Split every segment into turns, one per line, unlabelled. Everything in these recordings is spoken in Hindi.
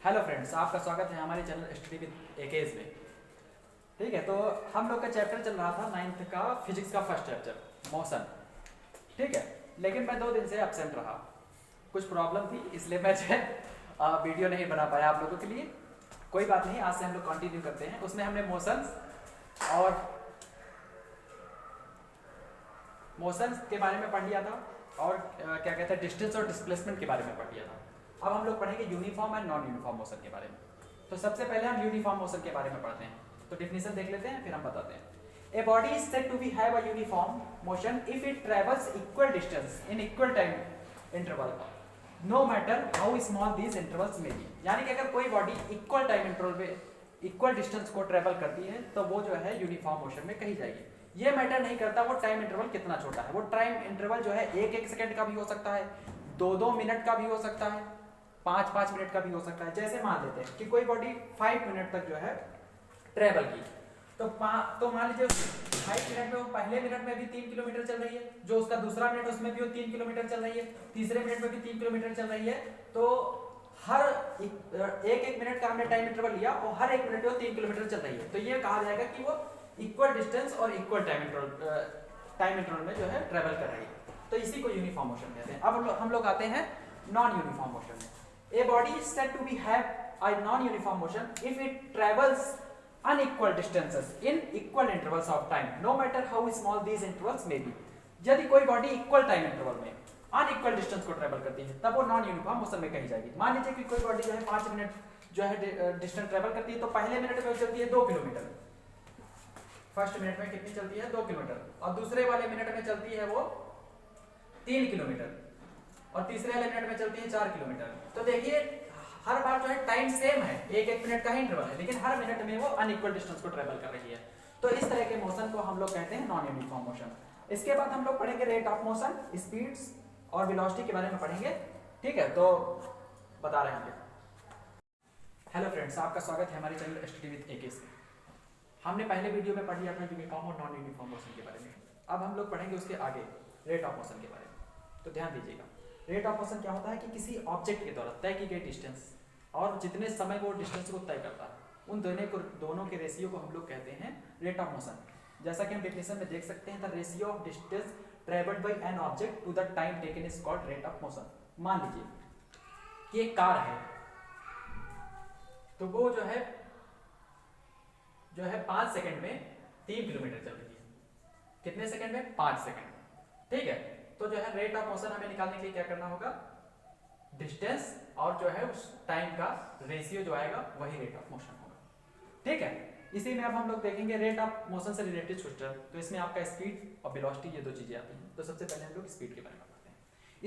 हेलो फ्रेंड्स, आपका स्वागत है हमारे चैनल स्टडी विद एकेज में। ठीक है, तो हम लोग का चैप्टर चल रहा था 9th का फिजिक्स का फर्स्ट चैप्टर मोशन। ठीक है, लेकिन मैं 2 दिन से एब्सेंट रहा, कुछ प्रॉब्लम थी, इसलिए मैं जो है वीडियो नहीं बना पाया आप लोगों के लिए। कोई बात नहीं, आज से हम लोग कंटिन्यू करते हैं। उसमें हमने मोशंस के बारे में पढ़ लिया था और क्या कहते हैं डिस्टेंस और डिस्प्लेसमेंट के बारे में पढ़ लिया था। अब हम लोग पढ़ेंगे uniform and non uniform motion के बारे में। तो सबसे पहले हम यूनिफॉर्म मोशन के बारे में पढ़ते हैं, तो डिफिनेशन देख लेते हैं फिर हम बताते हैं। A body is said to be have a uniform motion if it travels equal distance in equal time interval no matter how small these intervals में बी। यानी कि अगर कोई बॉडी इक्वल टाइम इंटरवल पे इक्वल डिस्टेंस को ट्रेवल करती है तो वो जो है यूनिफॉर्म मोशन में कही जाएगी। ये मैटर नहीं करता वो टाइम इंटरवल कितना छोटा है। वो टाइम इंटरवल जो है 1-1 सेकंड का भी हो सकता है, 2-2 मिनट का भी हो सकता है, 5-5 मिनट का भी हो सकता है। जैसे मान लेते हैं कि कोई बॉडी 5 मिनट तक जो है ट्रेवल की, तो मान लीजिए 5 मिनट में वो पहले मिनट में भी 3 किलोमीटर चल रही है, जो उसका दूसरा मिनट उसमें भी वो 3 किलोमीटर चल रही है, तीसरे मिनट में भी 3 किलोमीटर चल रही है। तो हर एक मिनट का हमने टाइम इंटरवल लिया और हर 1 मिनट में वो 3 किलोमीटर चल रही है, तो ये कहा जाएगा कि वो इक्वल डिस्टेंस और इक्वल टाइम इंटरवल में जो है ट्रेवल कर रही है। तो इसी को यूनिफॉर्म मोशन कहते हैं। अब हम लोग आते हैं नॉन यूनिफॉर्म मोशन में। A body is said to be have a non-uniform motion if it travels unequal distances in equal intervals of time, no matter how small these intervals may be. यदि कोई बॉडी इक्वल टाइम इंटरवल में अनइक्वल डिस्टेंस को ट्रेवल करती है तब वो नॉन यूनिफॉर्म मोशन में कही जाएगी। मान लीजिए कि कोई बॉडी जो है 5 मिनट जो है डिस्टेंस ट्रेवल करती है, तो पहले मिनट में चलती है 2 किलोमीटर, फर्स्ट मिनट में कितनी चलती है 2 किलोमीटर, और दूसरे वाले मिनट में चलती है वो 3 किलोमीटर, और तीसरे वाले मिनट में चलती है 4 किलोमीटर। तो देखिए हर बार जो है टाइम सेम है, 1-1 मिनट का ही इंटरवल है, लेकिन हर मिनट में वो अनइक्वल डिस्टेंस को ट्रेवल कर रही है। तो इस तरह के मोशन को हम लोग कहते हैं नॉन यूनिफॉर्म मोशन। इसके बाद हम लोग पढ़ेंगे रेट ऑफ मोशन, स्पीड्स और वेलोसिटी के बारे में पढ़ेंगे। ठीक है, तो बता रहे हैं। हेलो फ्रेंड्स, आपका स्वागत है हमारे चैनल स्टडी विद एकेज में। हमने पहले वीडियो में पढ़ लिया था यूनिफॉर्म और नॉन यूनिफॉर्म मोशन के बारे में। अब हम लोग पढ़ेंगे उसके आगे रेट ऑफ मोशन के बारे में। तो ध्यान दीजिएगा, रेट ऑफ मोशन क्या होता है कि किसी ऑब्जेक्ट के द्वारा तय की गई डिस्टेंस और जितने समय वो डिस्टेंस को तय करता है, उन दोनों के रेशियो को हम लोग कहते हैं रेट ऑफ मोशन। जैसा कि हम डेफिनेशन में देख सकते हैं, the ratio of distance travelled by an object to the time taken is called rate of motion. मान लीजिए कि एक कार है, तो वो जो है 5 सेकंड में 3 किलोमीटर चल रही है। कितने सेकंड में? 5 सेकंड। ठीक है, तो जो है रेट ऑफ मोशन हमें निकालने के लिए क्या करना होगा, डिस्टेंस और जो है उस टाइम का रेशियो जो आएगा वही रेट ऑफ मोशन होगा। ठीक है, इसी में अब हम लोग देखेंगे रेट ऑफ मोशन से रिलेटेड कुछ टर्म। तो इसमें आपका स्पीड और वेलोसिटी, ये 2 चीजें आती हैं। तो सबसे पहले हम लोग स्पीड के बारे में पढ़ते हैं।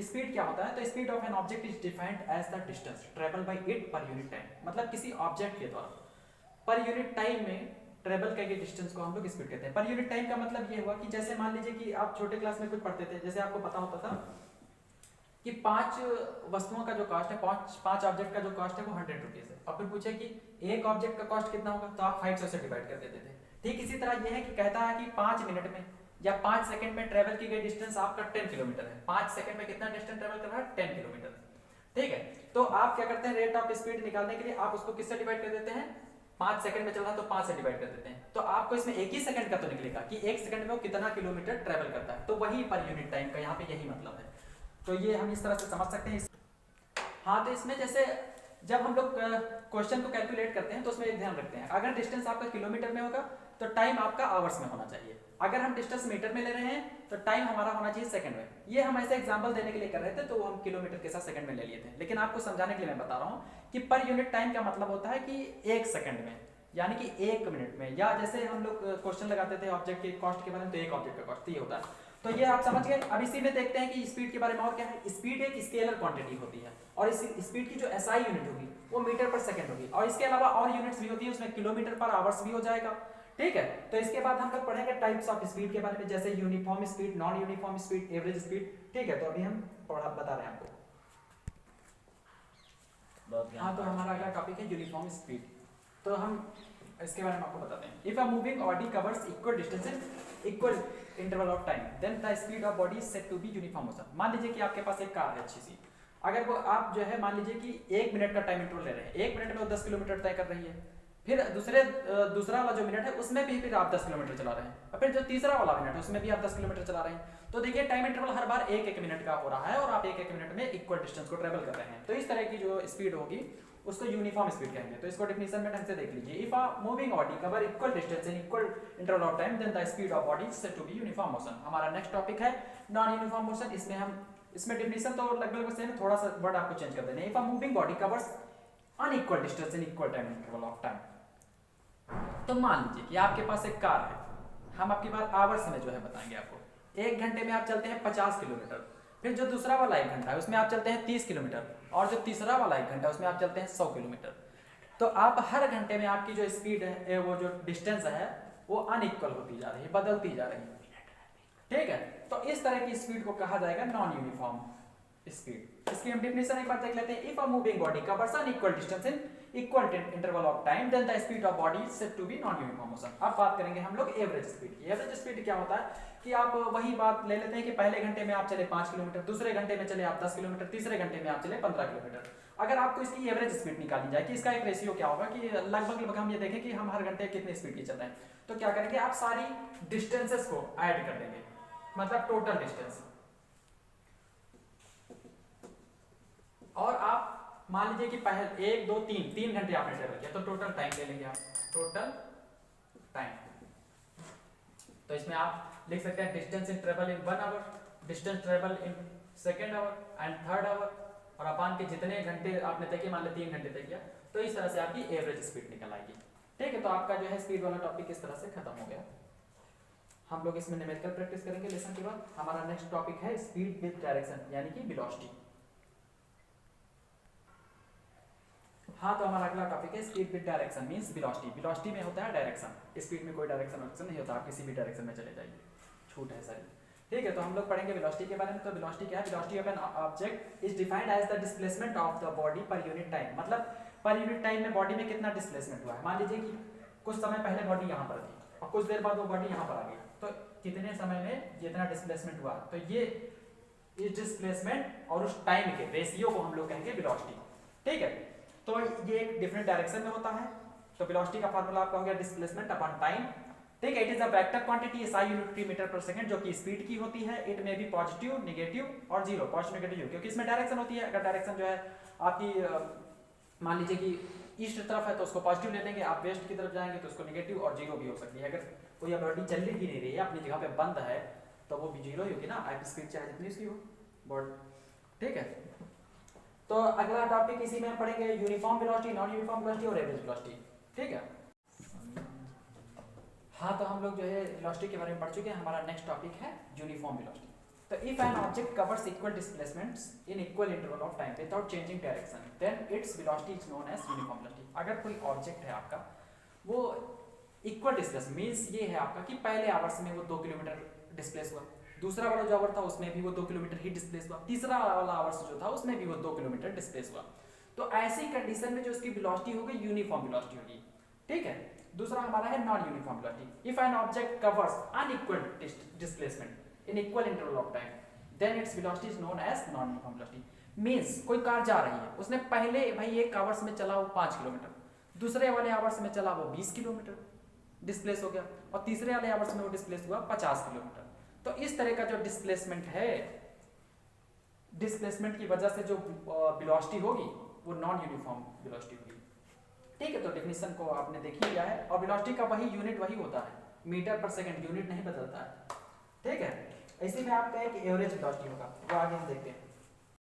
स्पीड क्या होता है? तो speed of an object is defined as the distance travel by it per unit time. मतलब किसी ऑब्जेक्ट के द्वारा पर यूनिट टाइम में ट्रेवल के डिस्टेंस को हम लोग स्पीड कहते हैं। पर यूनिट टाइम का मतलब ये हुआ कि जैसे मान लीजिए कि आप छोटे क्लास में कुछ पढ़ते थे, जैसे आपको पता होता था कि 5 वस्तुओं का जो कॉस्ट है, 5 ऑब्जेक्ट का जो कॉस्ट है वो 100 रुपीज है, और फिर पूछे कि एक ऑब्जेक्ट का कॉस्ट कितना होगा, तो आप 500 से डिवाइड कर देते थे। ठीक इसी तरह ये है कि कहता है कि 5 मिनट में या 5 सेकंड में ट्रेवल की गई डिस्टेंस आपका 10 किलोमीटर है। 5 सेकंड में कितना डिस्टेंस ट्रेवल कर रहा है? 10 किलोमीटर। ठीक है, तो आप क्या करते हैं, रेट ऑफ स्पीड निकालने के लिए आप उसको किससे डिवाइड कर देते हैं? 5 सेकंड में चल रहा है तो 5 से डिवाइड कर देते हैं। तो आपको इसमें 1 ही सेकंड का तो निकलेगा कि 1 सेकंड में वो कितना किलोमीटर ट्रेवल करता है, तो वही पर यूनिट टाइम का यहाँ पे यही मतलब है। तो ये हम इस तरह से समझ सकते हैं। हाँ, तो इसमें जैसे जब हम लोग क्वेश्चन को कैलकुलेट करते हैं तो उसमें एक ध्यान रखते हैं, अगर डिस्टेंस आपका किलोमीटर में होगा तो टाइम आपका आवर्स में होना चाहिए। अगर हम डिस्टेंस मीटर में ले रहे हैं तो टाइम हमारा होना चाहिए सेकंड में। ये हम ऐसे एग्जांपल देने के लिए कर रहे थे, तो हम किलोमीटर के साथ सेकंड में ले लिए थे, लेकिन आपको समझाने के लिए मैं बता रहा हूँ कि पर यूनिट टाइम का मतलब होता है कि 1 सेकंड में, यानी कि 1 मिनट में। या जैसे हम लोग क्वेश्चन लगाते थे ऑब्जेक्ट के कॉस्ट के बारे में, तो एक ऑब्जेक्ट का कॉस्ट ये होता है। तो ये आप समझ गए। अब इसी में देखते हैं कि स्पीड के बारे में और क्या है। स्पीड एक स्केलर क्वांटिटी होती है, और इस स्पीड की जो एसआई यूनिट होगी वो मीटर पर सेकंड होगी, और इसके अलावा और यूनिट्स भी होती है, उसमें किलोमीटर पर आवर्स भी हो जाएगा। ठीक है, तो इसके बाद हम लोग पढ़ेंगे टाइप्स ऑफ स्पीड के बारे में, जैसे uniform speed, non uniform speed, average speed. ठीक है, तो अभी हम बता रहे हैं आपको। हाँ, तो हमारा अगला टॉपिक है यूनिफॉर्म स्पीड। तो हम इसके बारे में आपको बताते हैं। If a moving body covers equal distance in equal interval of time, then the speed of body is said to be uniform motion. मान लीजिए कि आपके पास एक कार है अच्छी सी, अगर वो आप जो है मान लीजिए कि 1 मिनट का टाइम इंटरवल ले रहे हैं, 1 मिनट में वो 10 किलोमीटर तय कर रही है, फिर दूसरा वाला जो मिनट है उसमें भी फिर आप 10 किलोमीटर चला रहे हैं, और फिर जो तीसरा वाला मिनट है उसमें भी आप 10 किलोमीटर चला रहे हैं। तो देखिए टाइम इंटरवल हर बार 1-1 मिनट का हो रहा है और आप 1-1 मिनट में इक्वल डिस्टेंस को ट्रेवल कर रहे हैं। तो इस तरह की जो स्पीड होगी उसको यूनिफॉर्म स्पीड कहेंगे। तो इसको डेफिनेशन में ढंग से देख लीजिए, if a moving body cover equal distance in equal interval of time then the speed of body is said to be uniform motion. हमारा नेक्स्ट टॉपिक है नॉन यूनिफॉर्म मोशन। इसमें डेफिनेशन तो लगभग सेम है, थोड़ा सा वर्ड आपको चेंज कर देना है। If a moving body covers unequal distance in equal time interval of time. तो मान लीजिए कि आपके पास एक कार है, हम आपकी बार आवर्स में जो है बताएंगे आपको। 1 घंटे में आप चलते हैं 50 किलोमीटर, फिर जो दूसरा वाला 1 घंटा है उसमें आप चलते हैं 30 किलोमीटर, और जो तीसरा वाला 1 घंटा है उसमें आप चलते हैं 100 किलोमीटर। तो आप हर घंटे में आपकी जो स्पीड है, वो जो डिस्टेंस है वो अनइक्वल होती जा रही है, बदलती जा रही है, ठीक है। तो इस तरह की स्पीड को कहा जाएगा नॉन यूनिफॉर्म स्पीड। इसकी हम डेफिनेशन एक बार देख लेते हैं। If a moving body covers unequal distance in equal interval of time then the speed of body is said to be non uniform motion. अब बात करेंगे हम लोग एवरेज स्पीड की। एवरेज स्पीड क्या होता है कि आप वही बात ले लेते हैं कि पहले घंटे में आप चले 5 किलोमीटर, दूसरे घंटे में चले आप 10 किलोमीटर, तीसरे घंटे में आप चले 15 किलोमीटर। अगर आपको इसकी एवरेज स्पीड निकालनी जाए कि इसका एक रेशियो क्या होगा कि लगभग हम ये देखें कि हम हर घंटे कितनी स्पीड की चल रहे हैं, तो क्या करेंगे आप सारी डिस्टेंसेस को ऐड कर देंगे, मतलब टोटल डिस्टेंस। और आप मान लीजिए कि पहले 1 2 3 घंटे आपने ट्रेवल किया, तो टोटल टाइम ले लेंगे आप, टोटल टाइम। तो इसमें आप लिख सकते हैं distance in travel in 1 hour, distance travel in 2nd hour and 3rd hour, और अपान के जितने घंटे आपने तय किए, मान लो 3 घंटे तय किया, तो इस तरह से आपकी एवरेज स्पीड निकल आएगी, ठीक है। तो आपका जो है स्पीड वाला टॉपिक इस तरह से खत्म हो गया। हम लोग इसमें न्यूमेरिकल प्रैक्टिस करेंगे लेसन के बाद। हमारा नेक्स्ट टॉपिक है स्पीड विद डायरेक्शन, यानी कि वेलोसिटी। हाँ, तो हमारा अगला टॉपिक है speed with direction means velocity. Velocity में होता है डायरेक्शन, स्पीड में कोई डायरेक्शन नहीं होता, आप किसी भी डायरेक्शन में चले जाइए, छूट है सारी, ठीक है। तो हम लोग पढ़ेंगे वेलोसिटी के बारे में। तो वेलोसिटी क्या है? Velocity of an object is defined as the displacement of the body per unit time. मतलब पर यूनिट टाइम में बॉडी में कितना डिस्प्लेसमेंट हुआ है। मान लीजिए कि कुछ समय पहले बॉडी यहाँ पर थी और कुछ देर बाद वो बॉडी यहाँ पर आ गई, तो कितने समय में जितना डिस्प्लेसमेंट हुआ, तो ये इस डिस्प्लेसमेंट और उस टाइम के रेशियो को हम लोग कहेंगे वेलोसिटी, ठीक है। तो ये एक डिफरेंट डायरेक्शन में होता है। तो वेलोसिटी का फार्मूला आपका हो गया डिस्प्लेसमेंट अपॉन टाइम, ठीक है। It is a vector quantity SI unit metre per second, जो कि स्पीड की होती है। इट में भी पॉजिटिव, नेगेटिव और जीरो, पॉजिटिव नेगेटिव, क्योंकि इसमें डायरेक्शन होती है। अगर डायरेक्शन जो है आपकी मान लीजिए कि ईस्ट तरफ है तो उसको पॉजिटिव ले लेंगे, आप वेस्ट की तरफ जाएंगे तो उसको नेगेटिव और जीरो भी हो सकती है। अगर कोई बॉडी चल ही नहीं रही है, अपनी जगह पे बंद है, तो वो भी जीरो ही होगी ना, आप स्पीड चाहे जितनी उसकी हो बॉडी, ठीक है। तो अगला टॉपिक इसी में पढ़ेंगे uniform velocity, non uniform velocity और एवरेज वेलोसिटी, ठीक है। हाँ, तो हम लोग जो है वेलोसिटी के बारे में पढ़ चुके हैं। हमारा नेक्स्ट टॉपिक है यूनिफॉर्म वेलोसिटी। तो if an object covers equal displacements in equal interval of time without changing direction then its velocity is known as uniform velocity. अगर कोई ऑब्जेक्ट है आपका, वो इक्वल डिस्प्लेस मींस ये है आपका कि पहले आवर्स में वो 2 किलोमीटर डिस्प्लेस हुआ, दूसरा वाला जो आवर था उसमें भी वो 2 किलोमीटर ही डिस्प्लेस हुआ, तीसरा वाला आवर्स जो था उसमें भी वो 2 किलोमीटर डिस्प्लेस हुआ। तो ऐसी कंडीशन में जो उसकी वेलोसिटी होगी यूनिफॉर्म वेलोसिटी होगी, ठीक है। दूसरा हमारा है non uniform velocity. If an object covers unequal displacement in equal interval of time then its velocity is known as non uniform velocity. Means कोई कार जा रही है, उसने पहले भाई एक आवर्स में चला वो 5 किलोमीटर, दूसरे वाले आवर्स में चला वो 20 किलोमीटर डिस्प्लेस हो गया, और तीसरे वाले आवर्स में वो डिस्प्लेस हुआ 50 किलोमीटर। तो इस तरह का जो डिस्प्लेसमेंट है, डिस्प्लेसमेंट की वजह से जो वेलोसिटी होगी वो नॉन यूनिफॉर्म वेलोसिटी होगी, ठीक है। तो डेफिनेशन को आपने देख ही लिया है, और वेलोसिटी का वही यूनिट वही होता है, मीटर पर सेकंड, यूनिट नहीं बदलता है, ठीक है। इसी में आप कहें कि एवरेज वेलोसिटी होगा, वो आगे हम देखते हैं।